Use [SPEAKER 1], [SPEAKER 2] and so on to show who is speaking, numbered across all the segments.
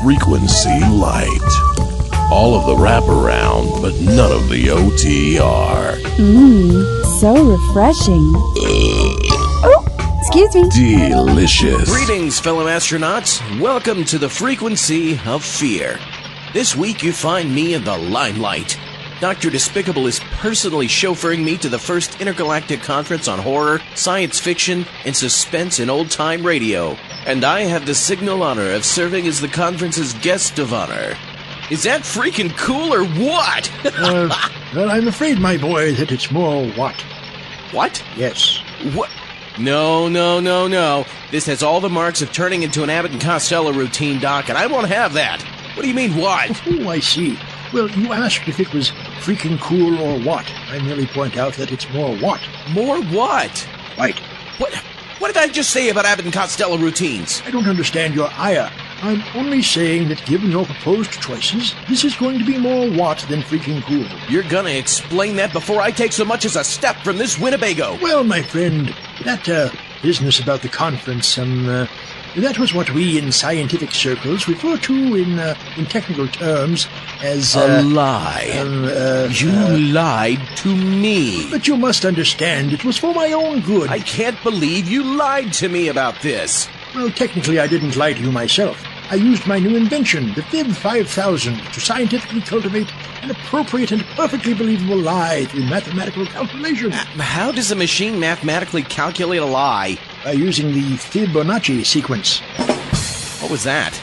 [SPEAKER 1] frequency Lite. All of the wraparound, but none of the OTR.
[SPEAKER 2] So refreshing. Oh, excuse me.
[SPEAKER 1] Delicious.
[SPEAKER 3] Greetings, fellow astronauts. Welcome to the frequency of fear. This week you find me in the limelight. Dr. Despicable is personally chauffeuring me to the first intergalactic conference on horror, science fiction, and suspense in old-time radio. And I have the signal honor of serving as the conference's guest of honor. Is that freaking cool or what?
[SPEAKER 4] Well, I'm afraid, my boy, that it's more what?
[SPEAKER 3] What?
[SPEAKER 4] Yes.
[SPEAKER 3] What? No. This has all the marks of turning into an Abbott and Costello routine, Doc, and I won't have that. What do you mean, what?
[SPEAKER 4] Oh, I see. Well, you asked if it was freaking cool or what. I merely point out that it's more what.
[SPEAKER 3] More what?
[SPEAKER 4] Right.
[SPEAKER 3] What did I just say about Abbott and Costello routines?
[SPEAKER 4] I don't understand your ire. I'm only saying that given your proposed choices, this is going to be more what than freaking cool.
[SPEAKER 3] You're gonna explain that before I take so much as a step from this Winnebago.
[SPEAKER 4] Well, my friend, that business about the conference, that was what we in scientific circles refer to in technical terms as
[SPEAKER 3] a lie. You lied to me.
[SPEAKER 4] But you must understand, it was for my own good.
[SPEAKER 3] I can't believe you lied to me about this.
[SPEAKER 4] Well, technically I didn't lie to you myself. I used my new invention, the Fib 5000, to scientifically cultivate an appropriate and perfectly believable lie through mathematical calculation.
[SPEAKER 3] How does a machine mathematically calculate a lie?
[SPEAKER 4] By using the Fibonacci sequence.
[SPEAKER 3] What was that?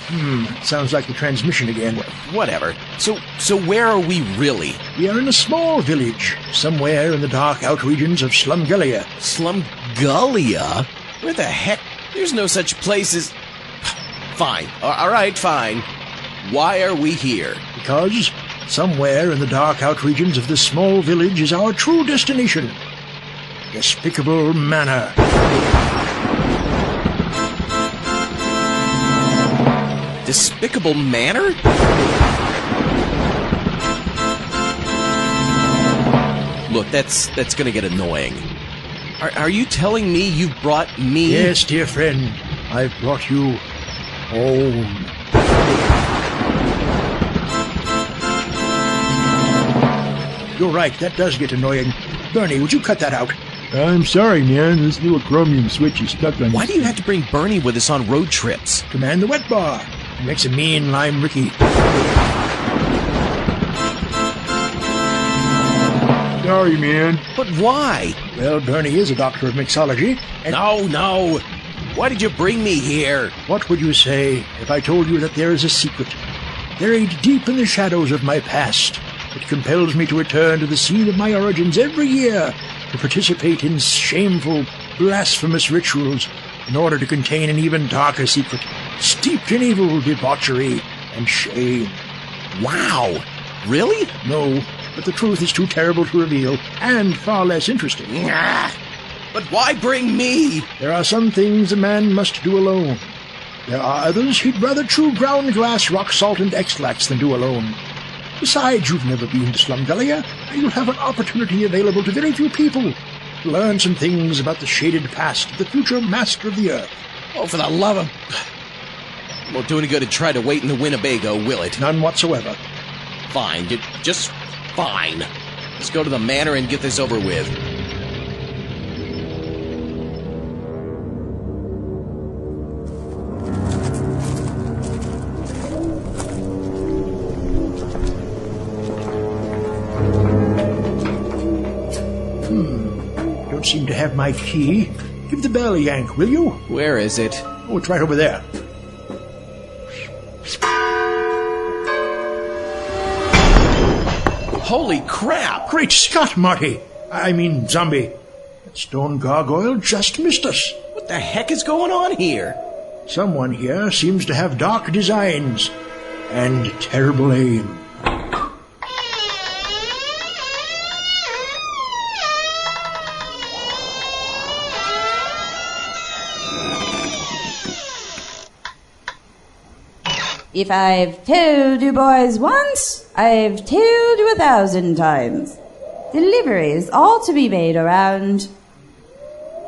[SPEAKER 4] Sounds like the transmission again.
[SPEAKER 3] Whatever. So where are we really?
[SPEAKER 4] We are in a small village, somewhere in the dark out regions of Slumgullia.
[SPEAKER 3] Slumgullia? Where the heck? There's no such place as... Fine. All right, fine. Why are we here?
[SPEAKER 4] Because somewhere in the dark out regions of this small village is our true destination. Despicable Manor.
[SPEAKER 3] Despicable Manor? Look, that's gonna get annoying. Are you telling me you brought me...
[SPEAKER 4] Yes, dear friend. I've brought you home. You're right, that does get annoying. Bernie, would you cut that out?
[SPEAKER 5] I'm sorry, man. This little chromium switch is stuck on...
[SPEAKER 3] Why do you have to bring Bernie with us on road trips?
[SPEAKER 4] Command the wet bar. He makes a mean lime Ricky.
[SPEAKER 5] Sorry, man.
[SPEAKER 3] But why?
[SPEAKER 4] Well, Bernie is a doctor of mixology, and...
[SPEAKER 3] No. Why did you bring me here?
[SPEAKER 4] What would you say if I told you that there is a secret, buried deep in the shadows of my past, that compels me to return to the scene of my origins every year to participate in shameful, blasphemous rituals in order to contain an even darker secret, steeped in evil, debauchery, and shame?
[SPEAKER 3] Wow. Really?
[SPEAKER 4] No, but the truth is too terrible to reveal, and far less interesting.
[SPEAKER 3] But why bring me?
[SPEAKER 4] There are some things a man must do alone. There are others he'd rather chew ground glass, rock salt, and X-Lax than do alone. Besides, you've never been to Slumgullia, and you'll have an opportunity available to very few people to learn some things about the shaded past of the future master of the Earth.
[SPEAKER 3] Oh, for the love of... Won't do any good to try to wait in the Winnebago, will it?
[SPEAKER 4] None whatsoever.
[SPEAKER 3] Fine, just fine. Let's go to the manor and get this over with.
[SPEAKER 4] Don't seem to have my key. Give the bell a yank, will you?
[SPEAKER 3] Where is it?
[SPEAKER 4] Oh, it's right over there.
[SPEAKER 3] Holy crap!
[SPEAKER 4] Great Scott, Marty! I mean, Zombie. That stone gargoyle just missed us.
[SPEAKER 3] What the heck is going on here?
[SPEAKER 4] Someone here seems to have dark designs and terrible aim.
[SPEAKER 2] If I've told you boys once, I've told you 1,000 times. Deliveries all to be made around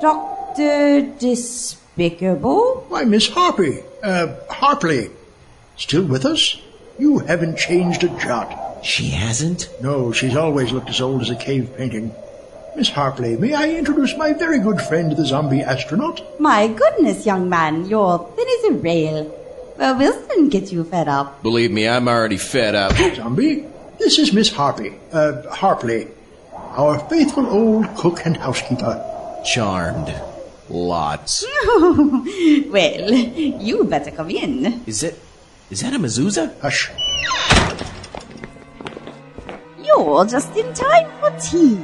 [SPEAKER 2] Dr. Despicable?
[SPEAKER 4] Why, Miss Harpley. Still with us? You haven't changed a jot.
[SPEAKER 3] She hasn't?
[SPEAKER 4] No, she's always looked as old as a cave painting. Miss Harpley, may I introduce my very good friend, the Zombie Astronaut?
[SPEAKER 2] My goodness, young man, you're thin as a rail. Well, we'll soon get you fed up.
[SPEAKER 3] Believe me, I'm already fed up.
[SPEAKER 4] Zombie, this is Miss Harpley, our faithful old cook and housekeeper.
[SPEAKER 3] Charmed. Lots.
[SPEAKER 2] Well, you better come in.
[SPEAKER 3] Is that a mezuzah?
[SPEAKER 4] Hush.
[SPEAKER 2] You're just in time for tea.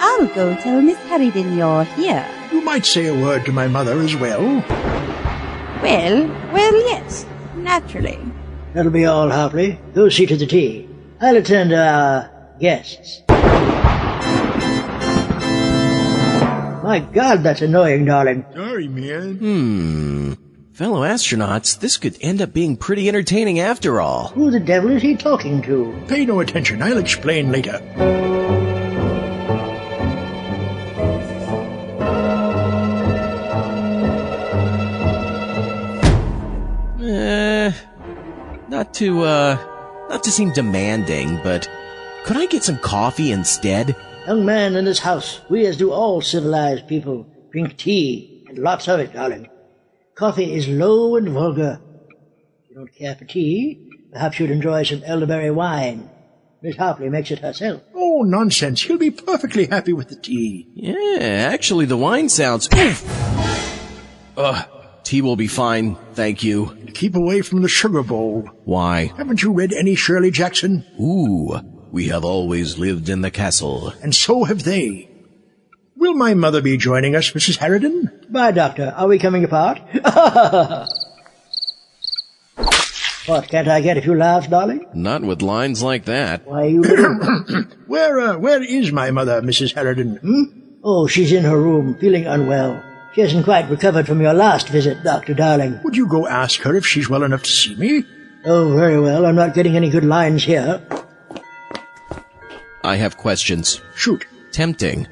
[SPEAKER 2] I'll go tell Miss Harridan you're here.
[SPEAKER 4] You might say a word to my mother as well.
[SPEAKER 2] Well, yes, naturally.
[SPEAKER 6] That'll be all, Harpley. Go see to the tea. I'll attend to our guests. My God, that's annoying, darling.
[SPEAKER 4] Sorry, man.
[SPEAKER 3] Fellow astronauts, this could end up being pretty entertaining after all.
[SPEAKER 6] Who the devil is he talking to?
[SPEAKER 4] Pay no attention. I'll explain later.
[SPEAKER 3] Not to seem demanding, but could I get some coffee instead?
[SPEAKER 6] Young man in this house, we as do all civilized people drink tea, and lots of it, darling. Coffee is low and vulgar. If you don't care for tea, perhaps you'd enjoy some elderberry wine. Miss Harpley makes it herself.
[SPEAKER 4] Oh, nonsense. He'll be perfectly happy with the tea.
[SPEAKER 3] Yeah, actually the wine sounds... Tea will be fine, thank you.
[SPEAKER 4] Keep away from the sugar bowl.
[SPEAKER 3] Why?
[SPEAKER 4] Haven't you read any Shirley Jackson?
[SPEAKER 3] Ooh, we have always lived in the castle.
[SPEAKER 4] And so have they. Will my mother be joining us, Mrs. Harridan?
[SPEAKER 6] Bye, Doctor. Are we coming apart? What, can't I get a few laughs, darling?
[SPEAKER 3] Not with lines like that.
[SPEAKER 6] Why, you little...
[SPEAKER 4] Where is my mother, Mrs. Harridan?
[SPEAKER 6] Oh, she's in her room, feeling unwell. She hasn't quite recovered from your last visit, Dr. Darling.
[SPEAKER 4] Would you go ask her if she's well enough to see me?
[SPEAKER 6] Oh, very well. I'm not getting any good lines here.
[SPEAKER 3] I have questions.
[SPEAKER 4] Shoot.
[SPEAKER 3] Tempting.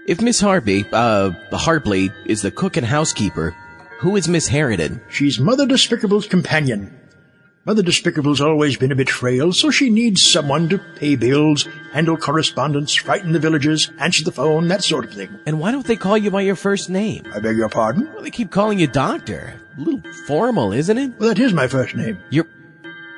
[SPEAKER 3] If Miss Harpley is the cook and housekeeper, who is Miss Harridan?
[SPEAKER 4] She's Mother Despicable's companion. Mother Despicable's always been a bit frail, so she needs someone to pay bills, handle correspondence, frighten the villagers, answer the phone, that sort of thing.
[SPEAKER 3] And why don't they call you by your first name?
[SPEAKER 4] I beg your pardon?
[SPEAKER 3] Well, they keep calling you Doctor. A little formal, isn't it?
[SPEAKER 4] Well, that is my first name.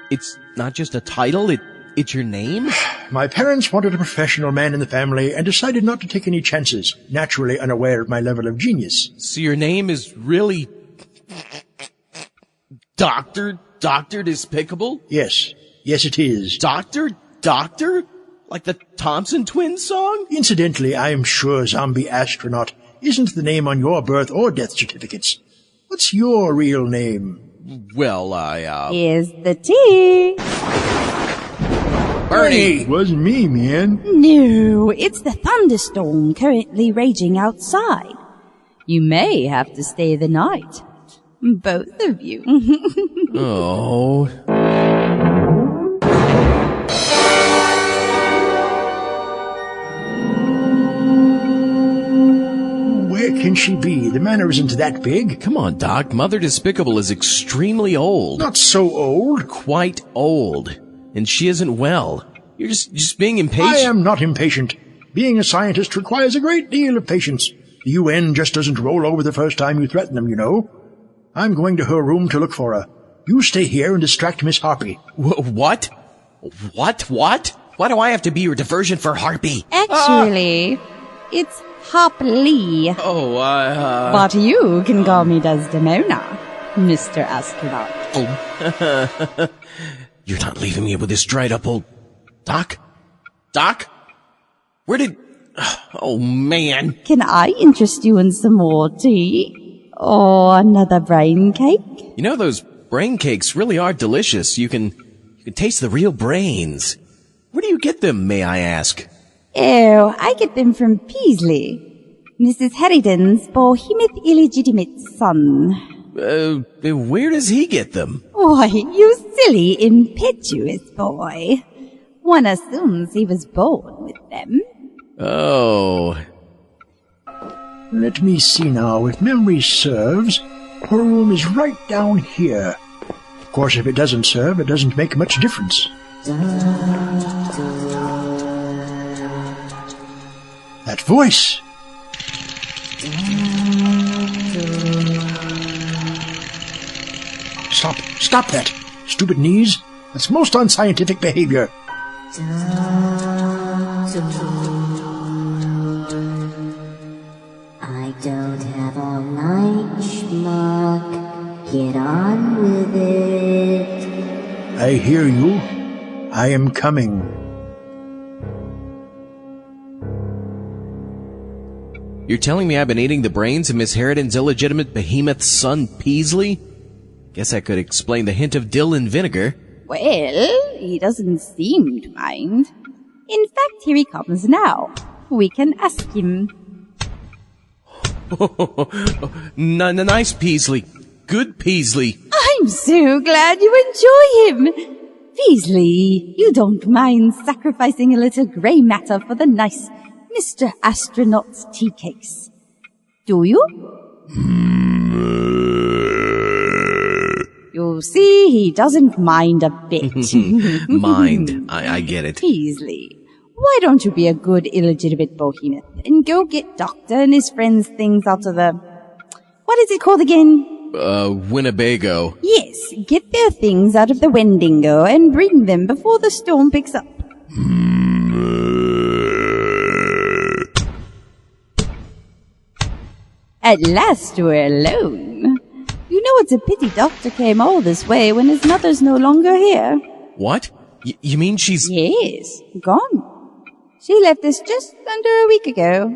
[SPEAKER 3] It's not just a title, it's your name?
[SPEAKER 4] My parents wanted a professional man in the family and decided not to take any chances, naturally unaware of my level of genius.
[SPEAKER 3] So your name is really... Dr. Despicable?
[SPEAKER 4] Yes, it is.
[SPEAKER 3] Doctor? Like the Thompson Twins song?
[SPEAKER 4] Incidentally, I'm sure Zombie Astronaut isn't the name on your birth or death certificates. What's your real name?
[SPEAKER 3] Well,
[SPEAKER 2] Here's the tea.
[SPEAKER 3] Bernie!
[SPEAKER 5] It wasn't me, man.
[SPEAKER 2] No, it's the thunderstorm currently raging outside. You may have to stay the night. Both of you.
[SPEAKER 3] Oh.
[SPEAKER 4] Where can she be? The manor isn't that big.
[SPEAKER 3] Come on, Doc. Mother Despicable is extremely old.
[SPEAKER 4] Not so old.
[SPEAKER 3] Quite old. And she isn't well. You're just being impatient.
[SPEAKER 4] I am not impatient. Being a scientist requires a great deal of patience. The UN just doesn't roll over the first time you threaten them, you know. I'm going to her room to look for her. You stay here and distract Miss Harpy.
[SPEAKER 3] What? What? Why do I have to be your diversion for Harpy?
[SPEAKER 2] Actually, it's Harpley.
[SPEAKER 3] Oh,
[SPEAKER 2] But you can call me Desdemona, Mr. Astronaut.
[SPEAKER 3] Oh. You're not leaving me with this dried up old... Doc? Where did... Oh, man.
[SPEAKER 2] Can I interest you in some more tea? Or another brain cake?
[SPEAKER 3] You know, those brain cakes really are delicious. You can taste the real brains. Where do you get them, may I ask?
[SPEAKER 2] Oh, I get them from Peasley, Mrs. Harridan's behemoth illegitimate son.
[SPEAKER 3] Where does he get them?
[SPEAKER 2] Why, you silly, impetuous boy. One assumes he was born with them.
[SPEAKER 3] Oh.
[SPEAKER 4] Let me see now. If memory serves, her room is right down here. course, if it doesn't serve, it doesn't make much difference. That voice! Stop that! Stupid knees! That's most unscientific behavior.
[SPEAKER 7] I don't have all night, schmuck. Get on with it.
[SPEAKER 4] I hear you. I am coming.
[SPEAKER 3] You're telling me I've been eating the brains of Miss Harridan's illegitimate behemoth son, Peasley? Guess that could explain the hint of dill and vinegar.
[SPEAKER 2] Well, he doesn't seem to mind. In fact, here he comes now. We can ask him.
[SPEAKER 3] Nice Peasley. Good Peasley.
[SPEAKER 2] I'm so glad you enjoy him. Peasley, you don't mind sacrificing a little grey matter for the nice Mr. Astronaut's tea cakes, do you? You see, he doesn't mind a bit.
[SPEAKER 3] Mind. I get it.
[SPEAKER 2] Peasley, why don't you be a good illegitimate behemoth and go get Doctor and his friends things out of the... What is it called again?
[SPEAKER 3] Winnebago.
[SPEAKER 2] Yes, get their things out of the Wendigo and bring them before the storm picks up. At last we're alone. You know it's a pity Doctor came all this way when his mother's no longer here.
[SPEAKER 3] What? You mean she's...
[SPEAKER 2] Yes, gone. She left us just under a week ago.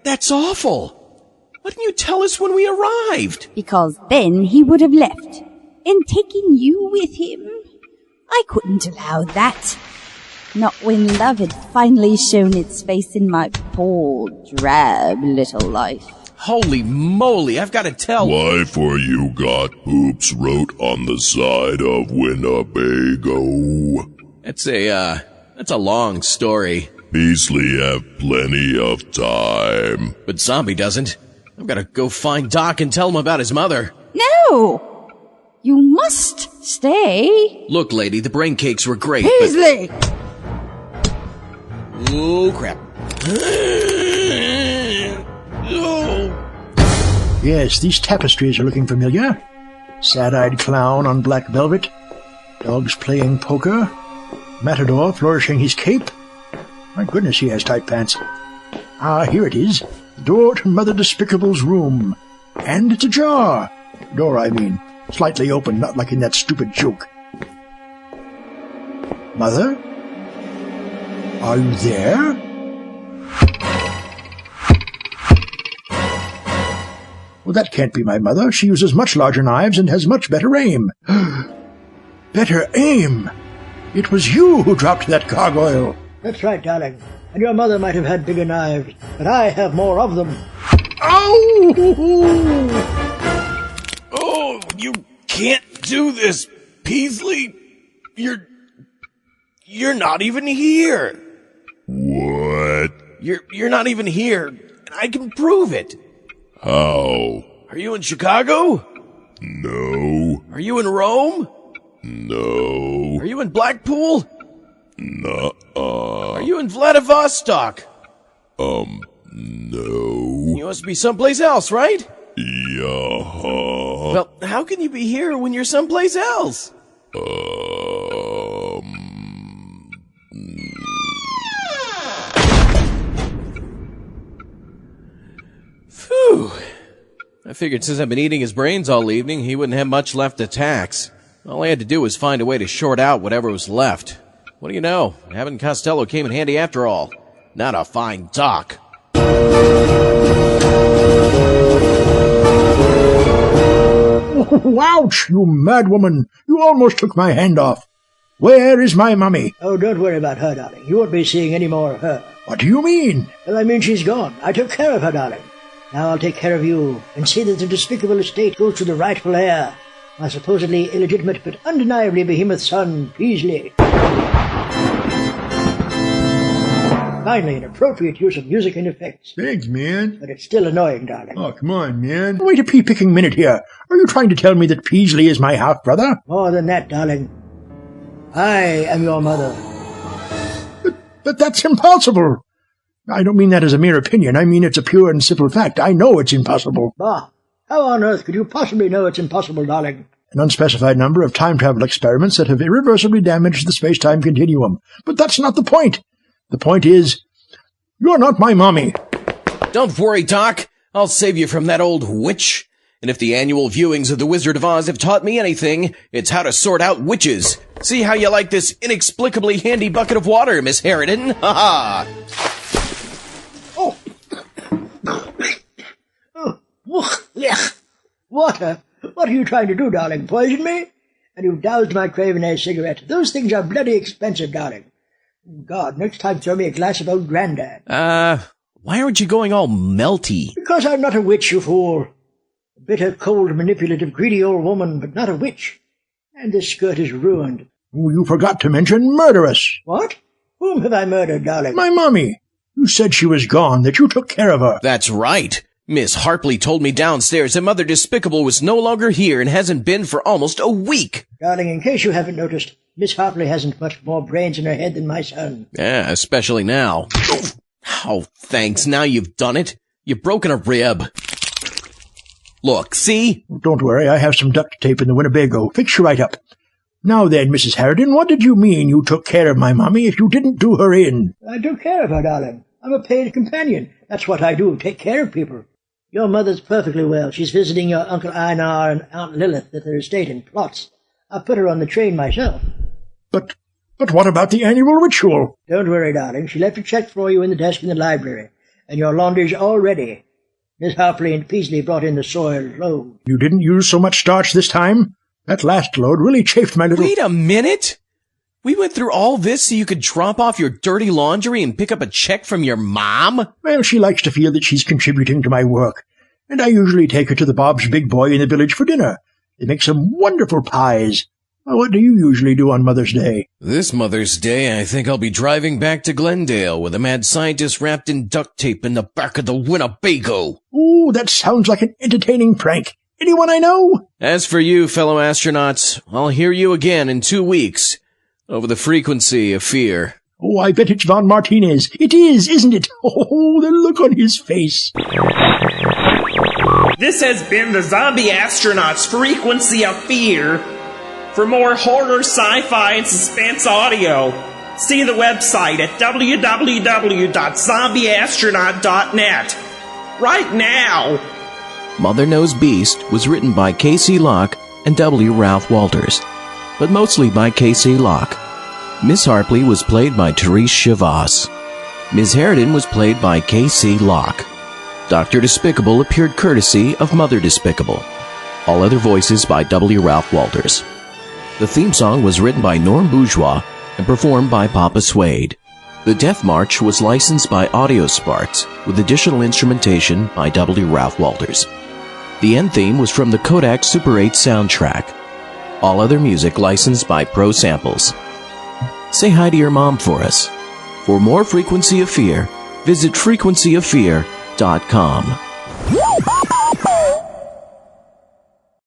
[SPEAKER 3] That's awful. Why didn't you tell us when we arrived?
[SPEAKER 2] Because then he would have left and taken you with him. I couldn't allow that. Not when love had finally shown its face in my poor, drab little life.
[SPEAKER 3] Holy moly, I've got to tell...
[SPEAKER 1] Why for you got poops wrote on the side of Winnebago?
[SPEAKER 3] That's a long story.
[SPEAKER 1] Beasley have plenty of time.
[SPEAKER 3] But Zombie doesn't. I've got to go find Doc and tell him about his mother.
[SPEAKER 2] No! You must stay.
[SPEAKER 3] Look, lady, the brain cakes were great,
[SPEAKER 2] Beasley!
[SPEAKER 3] but... Oh, crap. Oh.
[SPEAKER 4] Yes, these tapestries are looking familiar. Sad-eyed clown on black velvet. Dogs playing poker. Matador flourishing his cape. My goodness, he has tight pants. Ah, here it is. The door to Mother Despicable's room. And it's ajar. Door, I mean. Slightly open, not like in that stupid joke. Mother? Are you there? Well, that can't be my mother. She uses much larger knives and has much better aim. Better aim? It was you who dropped that gargoyle.
[SPEAKER 6] That's right, darling. And your mother might have had bigger knives, but I have more of them.
[SPEAKER 4] Ow!
[SPEAKER 3] Oh, you can't do this, Peasley. You're not even here.
[SPEAKER 1] What?
[SPEAKER 3] You're not even here, and I can prove it.
[SPEAKER 1] How?
[SPEAKER 3] Are you in Chicago?
[SPEAKER 1] No.
[SPEAKER 3] Are you in Rome?
[SPEAKER 1] No.
[SPEAKER 3] Are you in Blackpool?
[SPEAKER 1] Nuh-uh.
[SPEAKER 3] Are you in Vladivostok?
[SPEAKER 1] No.
[SPEAKER 3] You must be someplace else, right?
[SPEAKER 1] Yeah.
[SPEAKER 3] Well, how can you be here when you're someplace else? Phew. I figured since I've been eating his brains all evening, he wouldn't have much left to tax. All I had to do was find a way to short out whatever was left. What do you know? Abbott and Costello came in handy after all. Not a fine doc.
[SPEAKER 4] Oh, ouch, you mad woman. You almost took my hand off. Where is my mummy?
[SPEAKER 6] Oh, don't worry about her, darling. You won't be seeing any more of her.
[SPEAKER 4] What do you mean?
[SPEAKER 6] Well, I mean she's gone. I took care of her, darling. Now I'll take care of you and see that the despicable estate goes to the rightful heir, my supposedly illegitimate but undeniably behemoth son, Peasley. Finally, an appropriate use of music and effects.
[SPEAKER 5] Thanks, man.
[SPEAKER 6] But it's still annoying, darling.
[SPEAKER 5] Oh, come on, man.
[SPEAKER 4] Wait a pea-picking minute here. Are you trying to tell me that Peasley is my half-brother?
[SPEAKER 6] More than that, darling. I am your mother.
[SPEAKER 4] But that's impossible. I don't mean that as a mere opinion. I mean it's a pure and simple fact. I know it's impossible.
[SPEAKER 6] Bah! How on earth could you possibly know it's impossible, darling?
[SPEAKER 4] An unspecified number of time-travel experiments that have irreversibly damaged the space-time continuum. But that's not the point. The point is, you're not my mommy.
[SPEAKER 3] Don't worry, Doc. I'll save you from that old witch. And if the annual viewings of The Wizard of Oz have taught me anything, it's how to sort out witches. See how you like this inexplicably handy bucket of water, Miss Harridan? Ha ha!
[SPEAKER 6] Water? What are you trying to do, darling? Poison me? And you've doused my Craven-A cigarette. Those things are bloody expensive, darling. God, next time throw me a glass of old Grandad.
[SPEAKER 3] Why aren't you going all melty?
[SPEAKER 6] Because I'm not a witch, you fool. A bitter, cold, manipulative, greedy old woman, but not a witch. And this skirt is ruined.
[SPEAKER 4] Oh, you forgot to mention murderess.
[SPEAKER 6] What? Whom have I murdered, darling?
[SPEAKER 4] My mommy. You said she was gone, that you took care of her.
[SPEAKER 3] That's right. Miss Harpley told me downstairs that Mother Despicable was no longer here and hasn't been for almost a week.
[SPEAKER 6] Darling, in case you haven't noticed, Miss Harpley hasn't much more brains in her head than my son.
[SPEAKER 3] Yeah, especially now. Oh, thanks. Now you've done it. You've broken a rib. Look, see?
[SPEAKER 4] Don't worry, I have some duct tape in the Winnebago. Fix you right up. Now then, Mrs. Harridan, what did you mean you took care of my mommy if you didn't do her in?
[SPEAKER 6] I took care of her, darling. I'm a paid companion. That's what I do, take care of people. Your mother's perfectly well. She's visiting your Uncle Einar and Aunt Lilith at their estate in Plots. I put her on the train myself.
[SPEAKER 4] But what about the annual ritual?
[SPEAKER 6] Don't worry, darling. She left a check for you in the desk in the library. And your laundry's all ready. Miss Harpley and Peasley brought in the soiled load.
[SPEAKER 4] You didn't use so much starch this time? That last load really chafed my little...
[SPEAKER 3] Wait a minute! We went through all this so you could drop off your dirty laundry and pick up a check from your mom?
[SPEAKER 4] Well, she likes to feel that she's contributing to my work. And I usually take her to the Bob's Big Boy in the village for dinner. They make some wonderful pies. Well, what do you usually do on Mother's Day?
[SPEAKER 3] This Mother's Day, I think I'll be driving back to Glendale with a mad scientist wrapped in duct tape in the back of the Winnebago.
[SPEAKER 4] Ooh, that sounds like an entertaining prank. Anyone I know?
[SPEAKER 3] As for you, fellow astronauts, I'll hear you again in 2 weeks over the frequency of fear.
[SPEAKER 4] Oh, I bet it's Von Martinez. It is, isn't it? Oh, the look on his face.
[SPEAKER 8] This has been the Zombie Astronaut's Frequency of Fear. For more horror, sci-fi, and suspense audio, see the website at www.zombieastronaut.net. Right now!
[SPEAKER 3] Mother Knows Beast was written by K.C. Locke and W. Ralph Walters, but mostly by K.C. Locke. Miss Harpley was played by Therese Chavas. Ms. Harridan was played by K.C. Locke. Dr. Despicable appeared courtesy of Mother Despicable. All other voices by W. Ralph Walters. The theme song was written by Norm Bourgeois and performed by Papa Suede. The Death March was licensed by Audio Sparks with additional instrumentation by W. Ralph Walters. The end theme was from the Kodak Super 8 soundtrack. All other music licensed by Pro Samples. Say hi to your mom for us. For more Frequency of Fear, visit frequencyoffear.com.